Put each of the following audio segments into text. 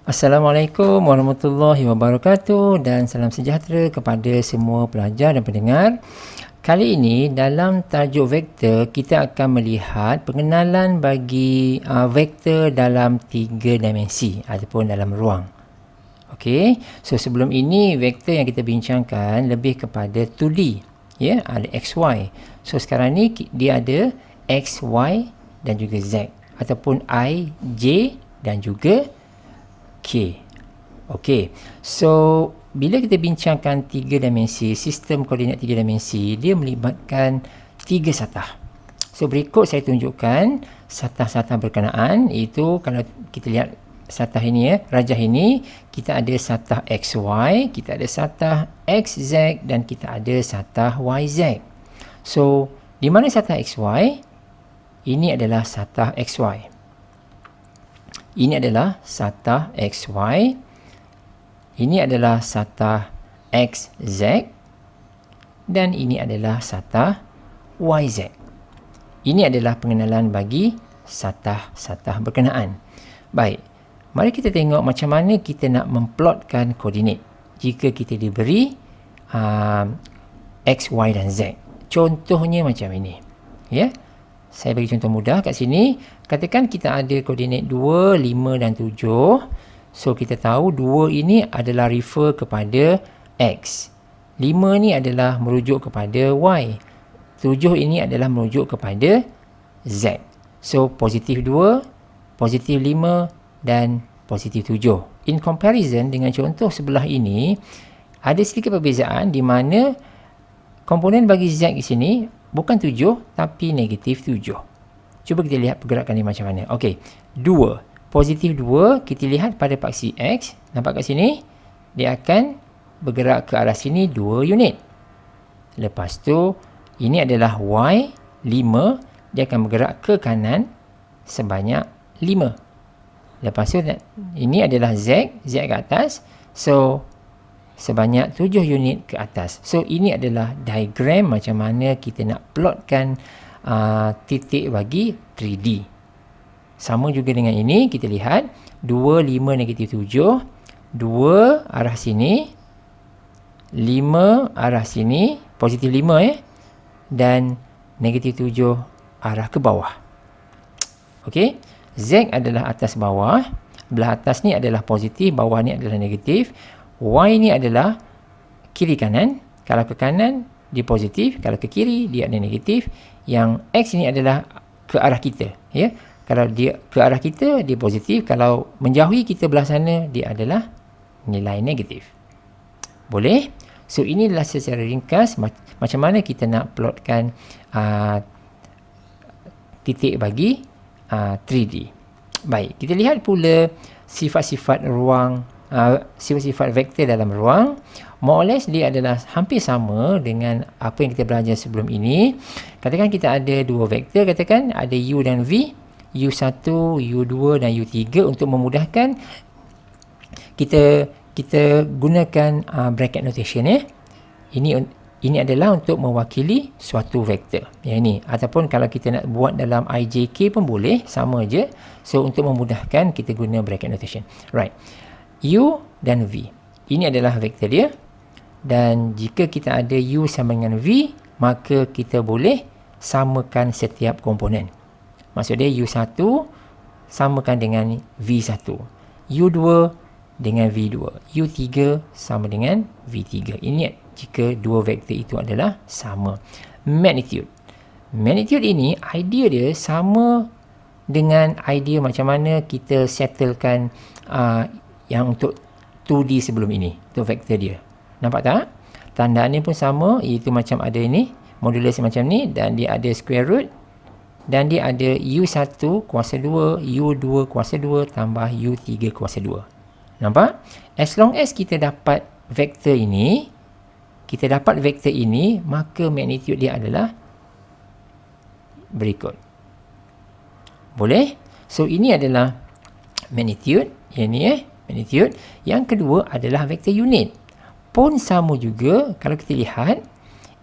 Assalamualaikum warahmatullahi wabarakatuh dan salam sejahtera kepada semua pelajar dan pendengar. Kali ini dalam tajuk vektor kita akan melihat pengenalan bagi vektor dalam 3 dimensi ataupun dalam ruang. Okey, so sebelum ini vektor yang kita bincangkan lebih kepada 2D, ya, ada XY. So sekarang ni dia ada XY dan juga Z ataupun I, J dan juga K. Okey. So bila kita bincangkan 3 dimensi, sistem koordinat 3 dimensi, dia melibatkan 3 satah. So berikut saya tunjukkan satah-satah berkenaan, iaitu kalau kita lihat satah ini, ya, rajah ini, kita ada satah XY, kita ada satah XZ dan kita ada satah YZ. So di mana satah XY? Ini adalah satah XY. Ini adalah satah XY. Ini adalah satah XZ. Dan ini adalah satah YZ. Ini adalah pengenalan bagi satah-satah berkenaan. Baik, mari kita tengok macam mana kita nak memplotkan koordinat jika kita diberi X, Y dan Z. Contohnya macam ini, ya. Saya bagi contoh mudah kat sini. Katakan kita ada koordinat 2, 5 dan 7. So kita tahu 2 ini adalah refer kepada X. 5 ni adalah merujuk kepada Y. 7 ini adalah merujuk kepada Z. So positif 2, positif 5 dan positif 7. In comparison dengan contoh sebelah ini, ada sedikit perbezaan di mana komponen bagi Z di sini bukan 7 tapi negatif 7. Cuba kita lihat pergerakan ni macam mana. Okey, 2. Positif 2, kita lihat pada paksi X. Nampak kat sini? Dia akan bergerak ke arah sini 2 unit. Lepas tu, ini adalah Y, 5. Dia akan bergerak ke kanan sebanyak 5. Lepas tu, ini adalah Z. Z ke atas. So, sebanyak 7 unit ke atas. So, ini adalah diagram macam mana kita nak plotkan titik bagi 3D. Sama juga dengan ini, kita lihat 2, 5, negatif 7. 2 arah sini, 5 arah sini, positif 5, ya. Dan negatif 7 arah ke bawah. Okey, Z adalah atas bawah. Belah atas ni adalah positif, bawah ni adalah negatif. Y ni adalah kiri kanan. Kalau ke kanan, dia positif. Kalau ke kiri, dia ada negatif. Yang X ni adalah ke arah kita, ya. Kalau dia ke arah kita, dia positif. Kalau menjauhi kita belah sana, dia adalah nilai negatif. Boleh? So, inilah secara ringkas macam mana kita nak plotkan titik bagi 3D. Baik, kita lihat pula sifat-sifat ruang, sifat-sifat vektor dalam ruang. More or less dia adalah hampir sama dengan apa yang kita belajar sebelum ini. Katakan kita ada dua vektor, katakan ada U dan V, U1, U2 dan U3. Untuk memudahkan, kita gunakan bracket notation, ya. Ini adalah untuk mewakili suatu vektor. Yang ini, ataupun kalau kita nak buat dalam IJK pun boleh, sama je. So untuk memudahkan, kita guna bracket notation. Right. U dan V. Ini adalah vektor dia. Dan jika kita ada U sama dengan V, maka kita boleh samakan setiap komponen. Maksudnya U1 samakan dengan V1. U2 dengan V2. U3 sama dengan V3. Ini jika dua vektor itu adalah sama. Magnitude. Magnitude ini, idea dia sama dengan idea macam mana kita settlekan yang untuk 2D sebelum ini, untuk vektor dia. Nampak tak? Tandaan ni pun sama, iaitu macam ada ini, modulus macam ni, dan dia ada square root, dan dia ada U1 kuasa 2, U2 kuasa 2, tambah U3 kuasa 2. Nampak? As long as kita dapat vektor ini, maka magnitude dia adalah berikut. Boleh? So, ini adalah magnitude. Yang ni, magnitude. Yang kedua adalah vektor unit. Pun sama juga, kalau kita lihat,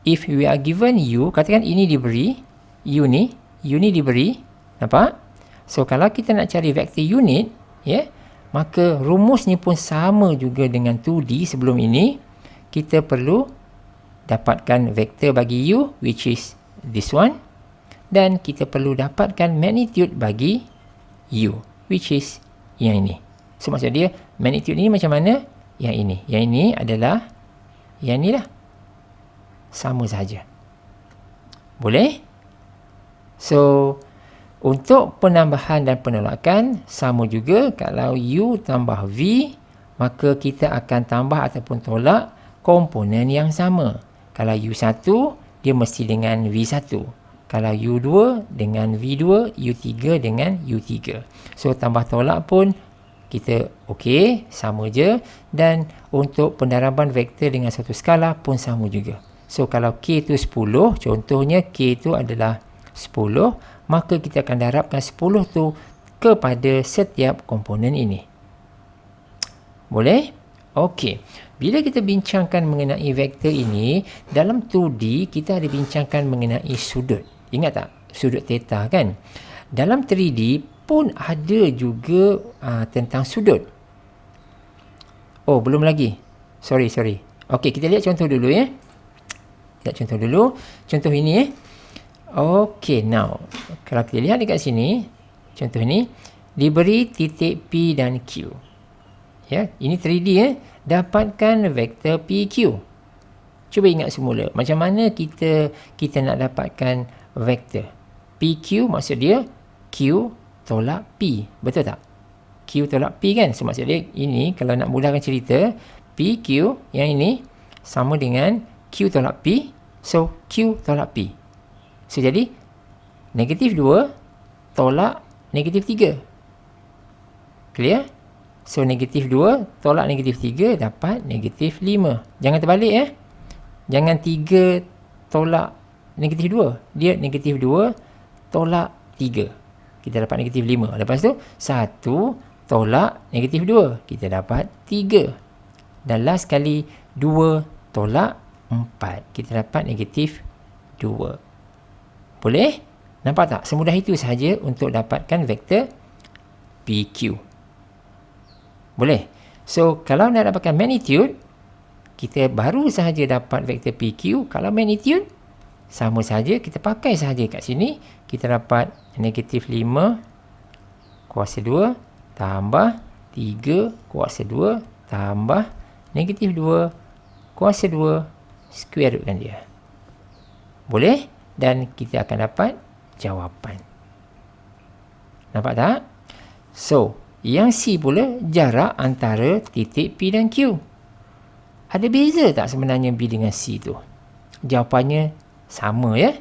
if we are given U, katakan ini diberi, U ni diberi, nampak? So, kalau kita nak cari vektor unit, ya, Maka rumusnya pun sama juga dengan 2D sebelum ini. Kita perlu dapatkan vektor bagi U, which is this one. Dan kita perlu dapatkan magnitude bagi U, which is yang ini. So maksud dia, magnitude ini macam mana? Yang ini. Yang ini adalah yang ni lah. Sama saja. Boleh? So, untuk penambahan dan penolakan, sama juga. Kalau U tambah V, maka kita akan tambah ataupun tolak komponen yang sama. Kalau U1, dia mesti dengan V1. Kalau U2 dengan V2, U3 dengan U3. So, tambah tolak pun kita okey, sama je. Dan untuk pendaraban vektor dengan satu skala pun sama juga. So, kalau K itu 10, contohnya K itu adalah 10, maka kita akan darabkan 10 tu kepada setiap komponen ini. Boleh? Okey. Bila kita bincangkan mengenai vektor ini, dalam 2D kita ada bincangkan mengenai sudut. Ingat tak? Sudut theta kan? Dalam 3D pun ada juga tentang sudut. Oh, belum lagi. Sorry. Okey, kita lihat contoh dulu ya. Lihat contoh dulu. Contoh ini Okey, now kalau kita lihat dekat sini, contoh ini diberi titik P dan Q. Ya, ini 3D ya. Dapatkan vektor PQ. Cuba ingat semula, macam mana kita nak dapatkan vektor PQ? Maksud dia Q tolak P. Betul tak? Q tolak P kan? So maksud dia ini, kalau nak mudahkan cerita, PQ yang ini sama dengan Q tolak P. So Q tolak P. So jadi negatif 2 tolak negatif 3. Clear? So negatif 2 tolak negatif 3 dapat negatif 5. Jangan terbalik ya. Jangan 3 tolak negatif 2. Dia negatif 2 tolak 3. Kita dapat negatif 5. Lepas tu 1 tolak negatif 2. Kita dapat 3. Dan last kali 2 tolak 4. Kita dapat negatif 2. Boleh? Nampak tak? Semudah itu sahaja untuk dapatkan vektor PQ. Boleh? So, kalau nak dapatkan magnitude, kita baru sahaja dapat vektor PQ. Kalau magnitude, sama saja. Kita pakai sahaja kat sini. Kita dapat negatif 5 kuasa 2 tambah 3 kuasa 2 tambah negatif 2 kuasa 2 square rootkan dia. Boleh? Dan kita akan dapat jawapan. Nampak tak? So, yang C pula jarak antara titik P dan Q. Ada beza tak sebenarnya B dengan C tu? Jawapannya sama ya.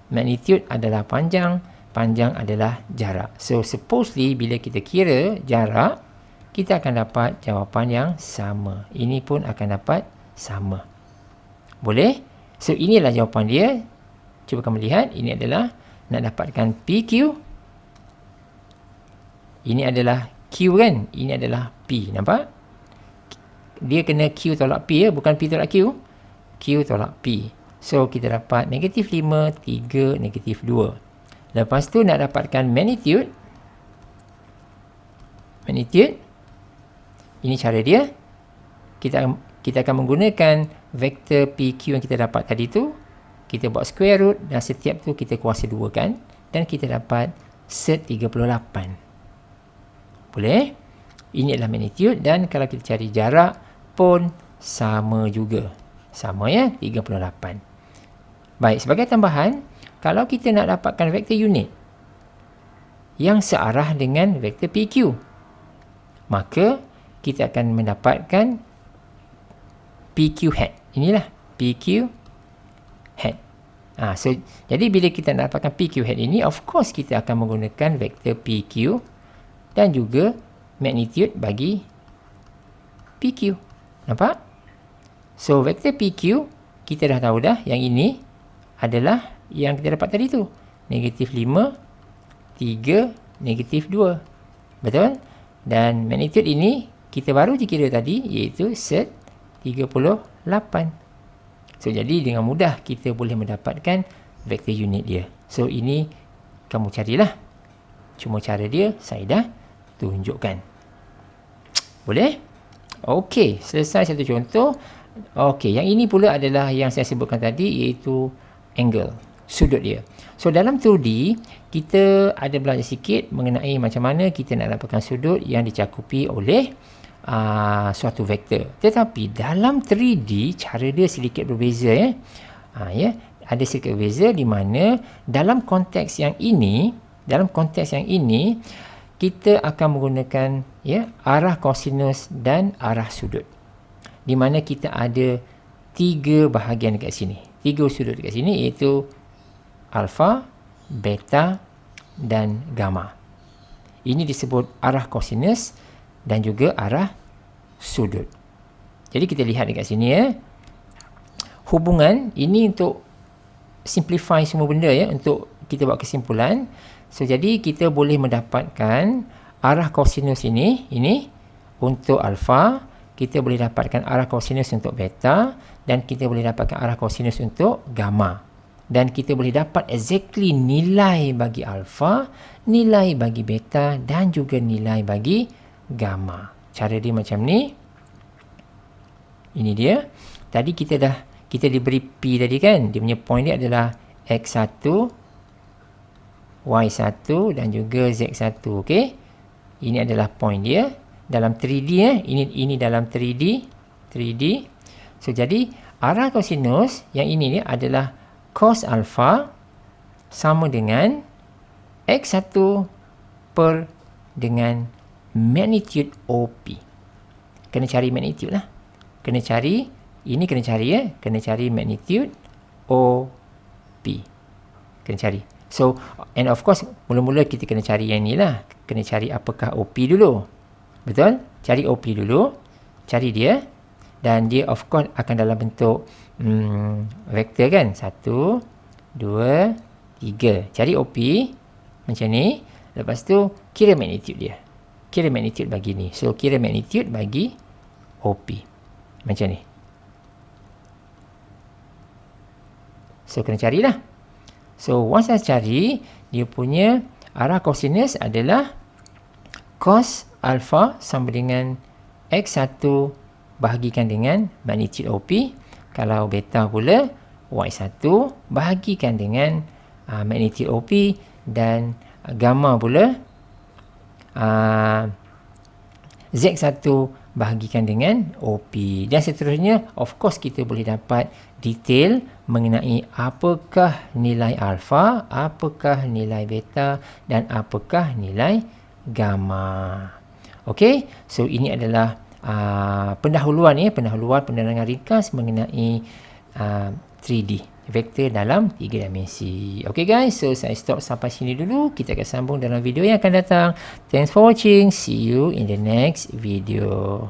Magnitude adalah panjang, panjang adalah jarak. So, supposedly bila kita kira jarak, kita akan dapat jawapan yang sama. Ini pun akan dapat sama. Boleh? So, inilah jawapan dia. Cuba kamu lihat, ini adalah nak dapatkan PQ. Ini adalah Q kan? Ini adalah P. Nampak? Dia kena Q tolak P ya, bukan P tolak Q. Q tolak P. So, kita dapat negatif 5, 3, negatif 2. Lepas tu nak dapatkan magnitude. Magnitude. Ini cara dia. Kita akan menggunakan vektor PQ yang kita dapat tadi tu. Kita buat square root dan setiap tu kita kuasa 2 kan. Dan kita dapat set 38. Boleh? Ini adalah magnitude dan kalau kita cari jarak pun sama juga. Sama ya, 38. Baik, sebagai tambahan, kalau kita nak dapatkan vektor unit yang searah dengan vektor PQ, maka kita akan mendapatkan PQ hat. Inilah PQ hat. So, jadi bila kita nak dapatkan PQ hat ini, of course kita akan menggunakan vektor PQ dan juga magnitude bagi PQ. Nampak? So, vektor PQ, kita dah tahu dah yang ini adalah yang kita dapat tadi tu. Negatif 5, 3, negatif 2. Betul? Dan magnitude ini, kita baru je kira tadi, iaitu set 38. So, jadi dengan mudah kita boleh mendapatkan vektor unit dia. So, ini kamu carilah. Cuma cara dia, saya dah tunjukkan. Boleh? Okey, selesai satu contoh. Okey, yang ini pula adalah yang saya sebutkan tadi, iaitu angle, sudut dia. So dalam 2D kita ada belajar sikit mengenai macam mana kita nak dapatkan sudut yang dicakupi oleh suatu vektor. Tetapi dalam 3D cara dia sedikit berbeza ya. Ada sedikit berbeza di mana dalam konteks yang ini, kita akan menggunakan arah kosinus dan arah sudut. Di mana kita ada 3 bahagian dekat sini. 3 sudut dekat sini, iaitu alfa, beta dan gamma. Ini disebut arah kosinus dan juga arah sudut. Jadi kita lihat dekat sini ya. Hubungan ini untuk simplify semua benda ya, untuk kita buat kesimpulan. So jadi kita boleh mendapatkan arah kosinus ini untuk alfa, kita boleh dapatkan arah kosinus untuk beta, dan kita boleh dapatkan arah kosinus untuk gamma. Dan kita boleh dapat exactly nilai bagi alfa, nilai bagi beta dan juga nilai bagi gamma. Cara dia macam ni. Ini dia. Tadi kita diberi P tadi kan. Dia punya point dia adalah X1, Y1 dan juga Z1. Okey. Ini adalah point dia dalam 3D ya. Ini dalam 3D. So jadi arah kosinus yang ini ni adalah cos alpha sama dengan X1 per dengan magnitude OP. Kena cari magnitude lah. Kena cari magnitude OP. Kena cari. So, and of course, mula-mula kita kena cari yang ni lah. Kena cari apakah OP dulu. Betul? Cari OP dulu. Cari dia. Dan dia of course akan dalam bentuk vektor kan. 1, 2, 3. Cari OP. Macam ni. Lepas tu, kira magnitude dia. Kira magnitude bagi ni. So, kira magnitude bagi OP. Macam ni. So, kena carilah. So, once saya cari, dia punya arah kosinus adalah cos alpha sama dengan X1 bahagikan dengan magnitude OP. Kalau beta pula, Y1 bahagikan dengan magnitude OP. Dan gamma pula, Z1 bahagikan dengan OP. Dan seterusnya, of course kita boleh dapat detail mengenai apakah nilai alfa, apakah nilai beta dan apakah nilai gamma. Okey, so ini adalah pendahuluan penerangan ringkas mengenai 3D, vektor dalam 3 dimensi. Okey guys, so saya stop sampai sini dulu. Kita akan sambung dalam video yang akan datang. Thanks for watching. See you in the next video.